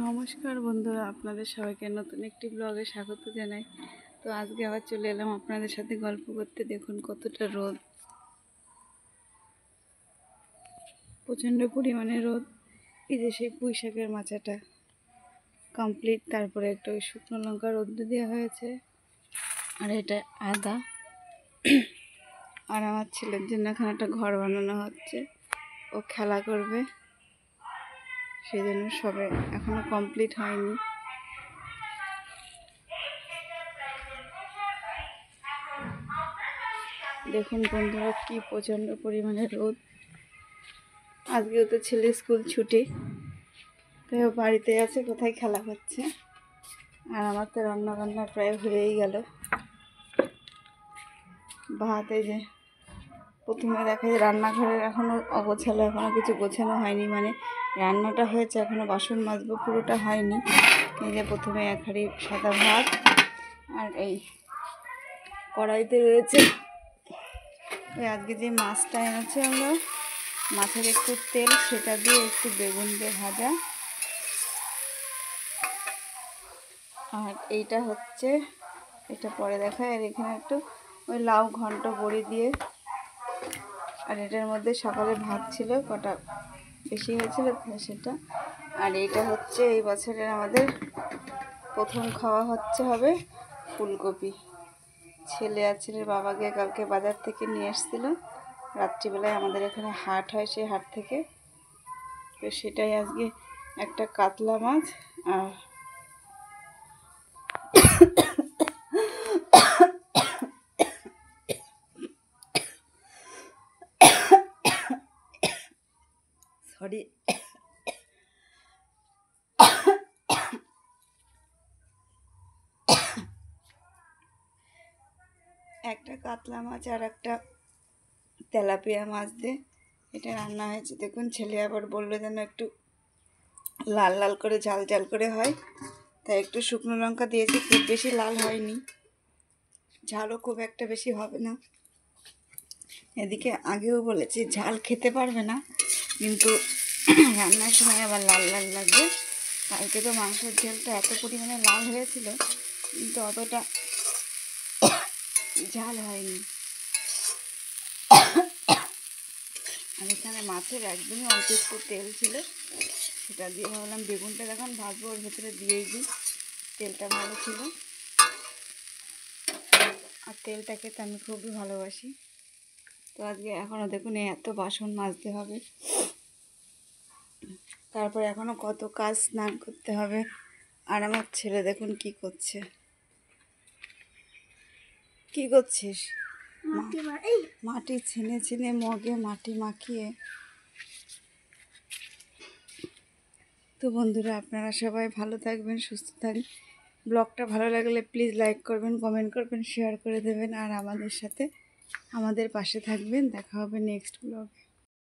নমস্কার বন্ধুরা, আপনাদের সবাইকে নতুন একটি ব্লগে স্বাগত জানাই। তো আজকে আবার চলে এলাম আপনাদের সাথে গল্প করতে। দেখুন কতটা রোদ, প্রচণ্ড পরিমাণে রোদ। এই যে সেই পুঁই শাকের মাচাটা কমপ্লিট, তারপরে একটু ওই শুকনো লঙ্কা রোদ্দু দেওয়া হয়েছে, আর এটা আদা। আর আমার ছেলের জন্য এখানে একটা ঘর বানানো হচ্ছে, ও খেলা করবে, সেই জন্য সবে এখনো কমপ্লিট হয়নি। দেখুন বন্ধুরা কি প্রচণ্ড পরিমাণে রোদ। আজকেও তো ছেলে স্কুল ছুটি, তাই ও বাড়িতে আছে, কোথায় খেলা করছে। আর আমার তো রান্না বান্না প্রায় হয়েই গেল। ভাত এই যে প্রথমে দেখা যায় রান্নাঘরের এখনও অগোছালো, এখনও কিছু গোছানো হয়নি, মানে রান্নাটা হয়েছে, এখনও বাসন মাজবো পুরোটা হয়নি। এই যে প্রথমে এক হাঁড়ি সাদা ভাত, আর এই কড়াইতে রয়েছে আজকে যে মাছটা এনেছে আমরা, মাছের একটু তেল, সেটা দিয়ে একটু বেগুন দিয়ে ভাজা। আর এইটা হচ্ছে, এটা পরে দেখায়। আর এখানে একটু ওই লাউ ঘন্ট বড়ি দিয়ে, আর এটার মধ্যে সকালে ভাত ছিল, কটা বেশি হয়েছিল সেটা। আর এইটা হচ্ছে এই বছরের আমাদের প্রথম খাওয়া হবে ফুলকপি। ছেলে আর ছেলের বাবাকে কালকে বাজার থেকে নিয়ে এসেছিল, রাত্রিবেলায় আমাদের এখানে হাট হয়, সেই হাট থেকে। তো সেটাই আজকে একটা কাতলা মাছ, আর সরি একটা কাতলা মাছ আর একটা তেলাপিয়া মাছ দিয়ে এটা রান্না হয়েছে। দেখুন ছেলে আবার বললো যেন একটু লাল লাল করে ঝাল ঝাল করে হয়, তাই একটু শুকনো লঙ্কা দিয়েছি, খুব বেশি লাল হয়নি, ঝালও খুব একটা বেশি হবে না। এদিকে আগেও বলেছি ঝাল খেতে পারবে না, কিন্তু রান্নার সময় আবার লাল লাল লাগবে। কালকে তো মাংসের ঝালটা এত পরিমাণে লাল হয়েছিল, কিন্তু অতটা ঝাল হয়নি। আর এখানে মাছের একদমই অল্প একটু তেল ছিল, সেটা দিয়ে ভাবলাম বেগুনটা যখন ভাজবো ওর ভেতরে দিয়েই দিই, তেলটা ভালো ছিল। আর তেলটা খেতে আমি খুবই ভালোবাসি। তো আজকে এখনও দেখুন এত বাসন মাজতে হবে, তারপর এখনও কত কাজ, স্নান করতে হবে। আর আমার ছেলে দেখুন কি করছে। কি করছিস? মাটি ছিনে ছিনে মগে মাটি মাখিয়ে। তো বন্ধুরা, আপনারা সবাই ভালো থাকবেন, সুস্থ থাকবেন। ব্লগটা ভালো লাগলে প্লিজ লাইক করবেন, কমেন্ট করবেন, শেয়ার করে দেবেন, আর আমাদের সাথে আমাদের পাশে থাকবেন। দেখা হবে নেক্সট ব্লগে।